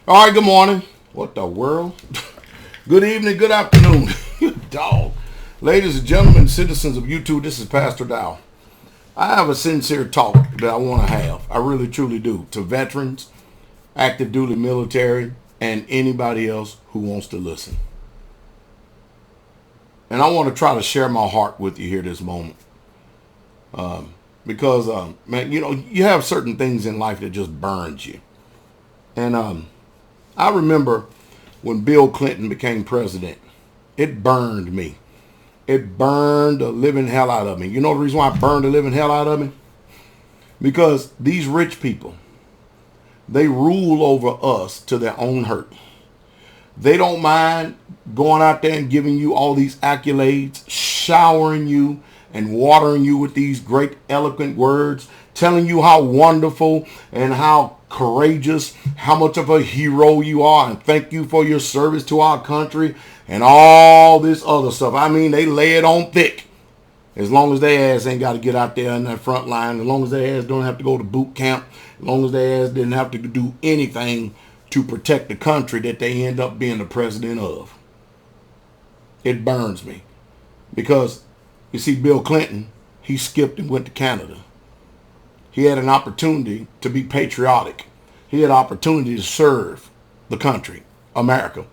All right, good morning. What the world? Good evening, good afternoon. Dog. Ladies and gentlemen, citizens of YouTube, this is Pastor Dowell. I have a sincere talk that I want to have. I really, truly do. To veterans, active duty military, and anybody else who wants to listen. And I want to try to share my heart with you here this moment. Because, man, you have certain things in life that just burns you. And I remember when Bill Clinton became president, it burned me. It burned the living hell out of me. You know the reason why it burned the living hell out of me? Because these rich people, they rule over us to their own hurt. They don't mind going out there and giving you all these accolades, showering you and watering you with these great eloquent words, telling you how wonderful and how courageous, how much of a hero you are, and thank you for your service to our country and all this other stuff. I mean, they lay it on thick. As long as their ass ain't got to get out there in that front line, as long as their ass don't have to go to boot camp, as long as their ass didn't have to do anything to protect the country that they end up being the president of. It burns me. Because, you see, Bill Clinton, he skipped and went to Canada. He had an opportunity to be patriotic. He had an opportunity to serve the country, America,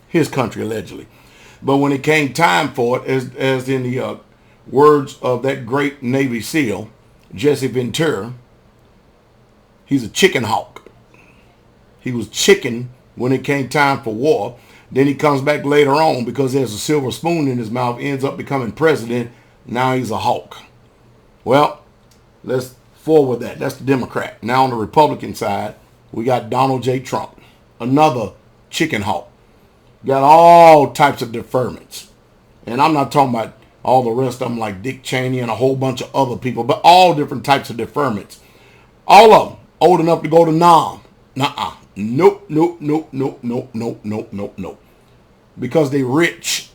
his country allegedly. But when it came time for it, as in the words of that great Navy SEAL, Jesse Ventura, he's a chicken hawk. He was chicken when it came time for war. Then he comes back later on because there's a silver spoon in his mouth, ends up becoming president. Now he's a hawk. Well, let's forward that. That's the Democrat. Now on the Republican side, we got Donald J. Trump, another chicken hawk. Got all types of deferments. And I'm not talking about all the rest of them like Dick Cheney and a whole bunch of other people, but all different types of deferments. All of them old enough to go to Nam. Nuh-uh. Nope, nope, nope, nope, nope, nope, nope, nope, nope. Because they rich.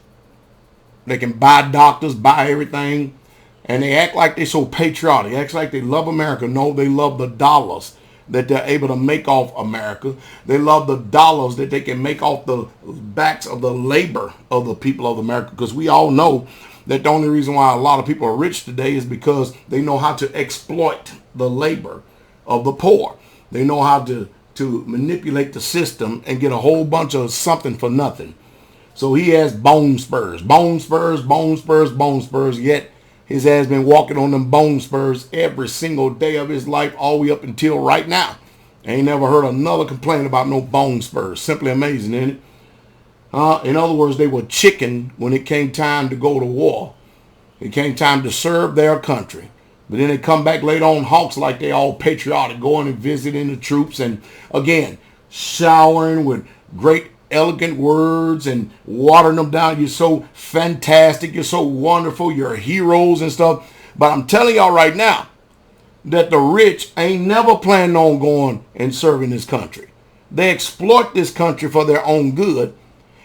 They can buy doctors, buy everything. And they act like they're so patriotic. They act like they love America. No, they love the dollars that they're able to make off America. They love the dollars that they can make off the backs of the labor of the people of America. Because we all know that the only reason why a lot of people are rich today is because they know how to exploit the labor of the poor. They know how to manipulate the system and get a whole bunch of something for nothing. So he has bone spurs, bone spurs, bone spurs, bone spurs, yet his ass been walking on them bone spurs every single day of his life all the way up until right now. Ain't never heard another complaint about no bone spurs. Simply amazing, isn't it? In other words, they were chicken when it came time to go to war. It came time to serve their country. But then they come back later on hawks like they all patriotic, going and visiting the troops and, again, showering with great elegant words and watering them down. You're so fantastic. You're so wonderful. You're heroes and stuff. But I'm telling y'all right now that the rich ain't never planning on going and serving this country. They exploit this country for their own good,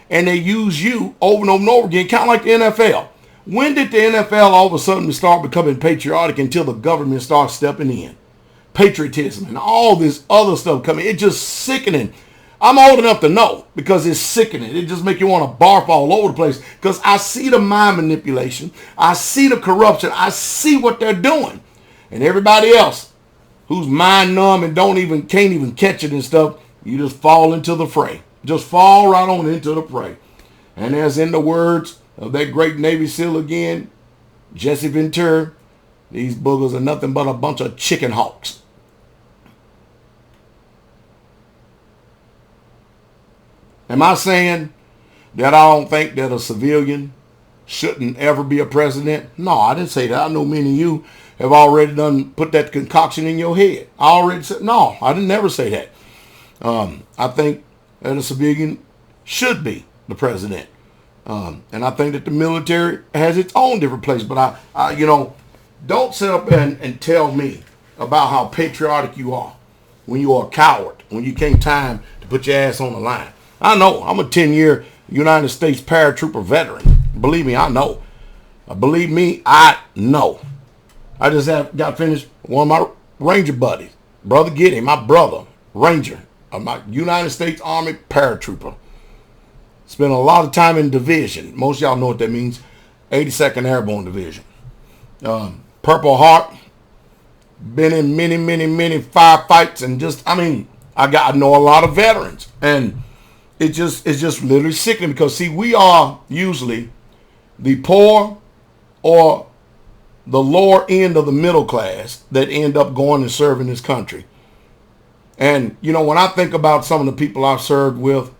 and they use you over and over and over again, kind of like the NFL. When did the NFL all of a sudden start becoming patriotic until the government starts stepping in? Patriotism and all this other stuff coming. It's just sickening. I'm old enough to know because it's sickening. It just makes you want to barf all over the place because I see the mind manipulation. I see the corruption. I see what they're doing. And everybody else who's mind numb and can't even catch it and stuff, you just fall into the fray. Just fall right on into the fray. And as in the words of that great Navy SEAL again, Jesse Ventura, these boogers are nothing but a bunch of chicken hawks. Am I saying that I don't think that a civilian shouldn't ever be a president? No, I didn't say that. I know many of you have already done put that concoction in your head. I already said, no, I didn't never say that. I think that a civilian should be the president. And I think that the military has its own different place. But don't sit up and tell me about how patriotic you are when you are a coward, when you came time to put your ass on the line. I know. I'm a 10-year United States paratrooper veteran. Believe me, I know. Believe me, I know. I just got finished one of my Ranger buddies. Brother Giddy, my brother, Ranger. I'm a United States Army paratrooper. Spent a lot of time in division. Most of y'all know what that means. 82nd Airborne Division. Purple Heart. Been in many firefights, and just, I know a lot of veterans, and it's just literally sickening because, see, we are usually the poor or the lower end of the middle class that end up going and serving this country. And, when I think about some of the people I've served with,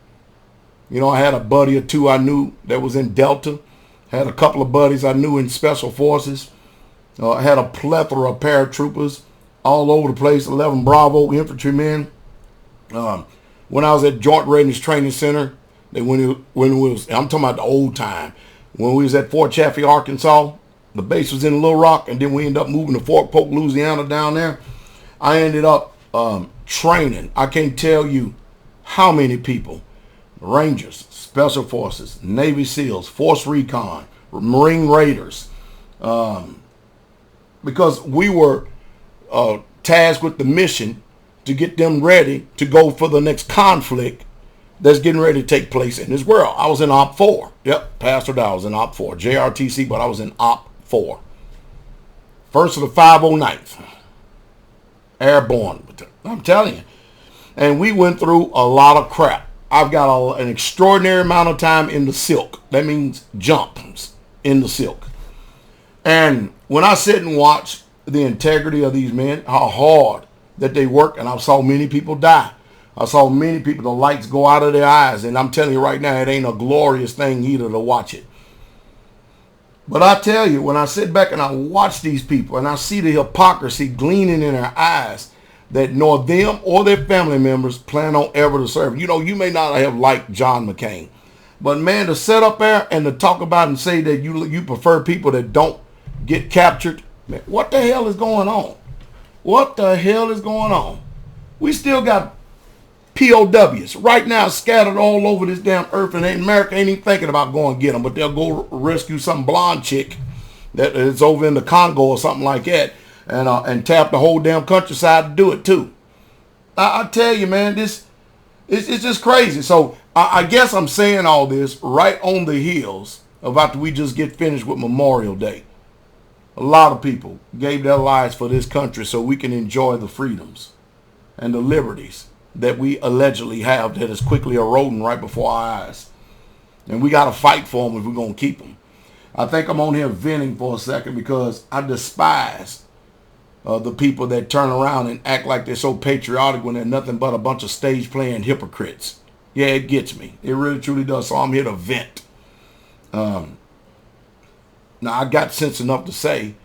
I had a buddy or two I knew that was in Delta, had a couple of buddies I knew in Special Forces. I had a plethora of paratroopers all over the place, 11 Bravo infantrymen. When I was at Joint Readiness Training Center, when it was, I'm talking about the old time, when we was at Fort Chaffee, Arkansas, the base was in Little Rock, and then we ended up moving to Fort Polk, Louisiana down there. I ended up training. I can't tell you how many people, Rangers, Special Forces, Navy SEALs, Force Recon, Marine Raiders, because we were tasked with the mission to get them ready to go for the next conflict that's getting ready to take place in this world. I was in Op 4. Yep, Pastor Dowell was in Op 4. JRTC, but I was in Op 4. First of the 509th. Airborne. I'm telling you. And we went through a lot of crap. I've got an extraordinary amount of time in the silk. That means jumps in the silk. And when I sit and watch the integrity of these men, how hard that they work, and I saw many people die. I saw many people, the lights go out of their eyes, and I'm telling you right now, it ain't a glorious thing either to watch it. But I tell you, when I sit back and I watch these people, and I see the hypocrisy gleaming in their eyes, that nor them or their family members plan on ever to serve. You may not have liked John McCain, but man, to sit up there and to talk about and say that you prefer people that don't get captured, man, what the hell is going on? What the hell is going on? We still got POWs right now scattered all over this damn earth, and America ain't even thinking about going to get them, but they'll go rescue some blonde chick that is over in the Congo or something like that, and tap the whole damn countryside to do it too. I tell you, man, it's just crazy. So I guess I'm saying all this right on the heels of after we just get finished with Memorial Day. A lot of people gave their lives for this country so we can enjoy the freedoms and the liberties that we allegedly have that is quickly eroding right before our eyes. And we got to fight for them if we're going to keep them. I think I'm on here venting for a second because I despise the people that turn around and act like they're so patriotic when they're nothing but a bunch of stage playing hypocrites. Yeah, it gets me. It really truly does. So I'm here to vent. Now, I got sense enough to say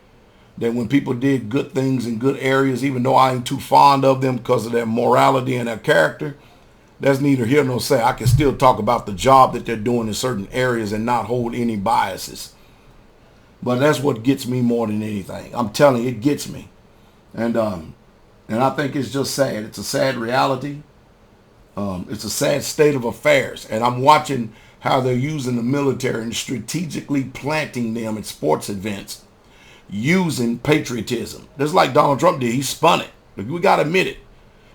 that when people did good things in good areas, even though I ain't too fond of them because of their morality and their character, that's neither here nor there. I can still talk about the job that they're doing in certain areas and not hold any biases. But that's what gets me more than anything. I'm telling you, it gets me. And I think it's just sad. It's a sad reality. It's a sad state of affairs. And I'm watching how they're using the military and strategically planting them at sports events using patriotism. Just like Donald Trump did. He spun it. We got to admit it.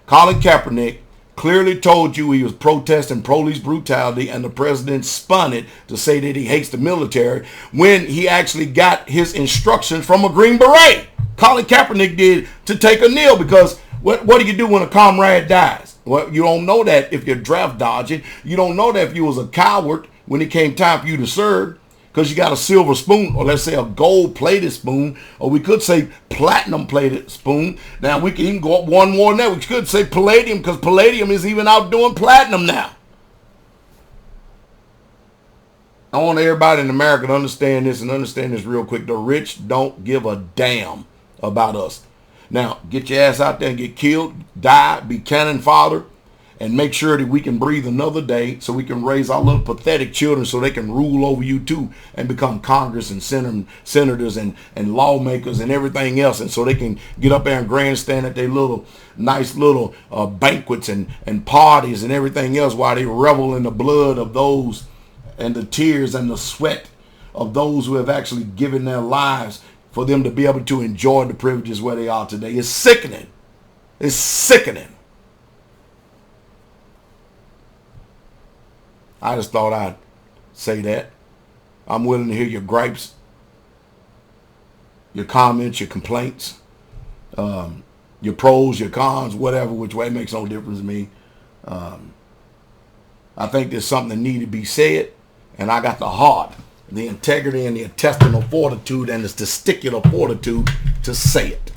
Colin Kaepernick clearly told you he was protesting police brutality, and the president spun it to say that he hates the military when he actually got his instructions from a Green Beret. Colin Kaepernick did to take a kneel because what do you do when a comrade dies? Well, you don't know that if you're draft dodging. You don't know that if you was a coward when it came time for you to serve because you got a silver spoon, or let's say a gold-plated spoon, or we could say platinum-plated spoon. Now, we can even go up one more than that. We could say palladium because palladium is even outdoing platinum now. I want everybody in America to understand this and understand this real quick. The rich don't give a damn about us. Now, get your ass out there and get killed, die, be cannon fodder, and make sure that we can breathe another day so we can raise our little pathetic children so they can rule over you too and become Congress and senators and lawmakers and everything else. And so they can get up there and grandstand at their little nice little banquets and parties and everything else while they revel in the blood of those and the tears and the sweat of those who have actually given their lives for them to be able to enjoy the privileges where they are today. It's sickening. It's sickening. I just thought I'd say that. I'm willing to hear your gripes, your comments, your complaints, your pros, your cons, whatever, which way, it makes no difference to me. I think there's something that needs to be said, and I got the heart, the integrity, and the intestinal fortitude, and the testicular fortitude to say it.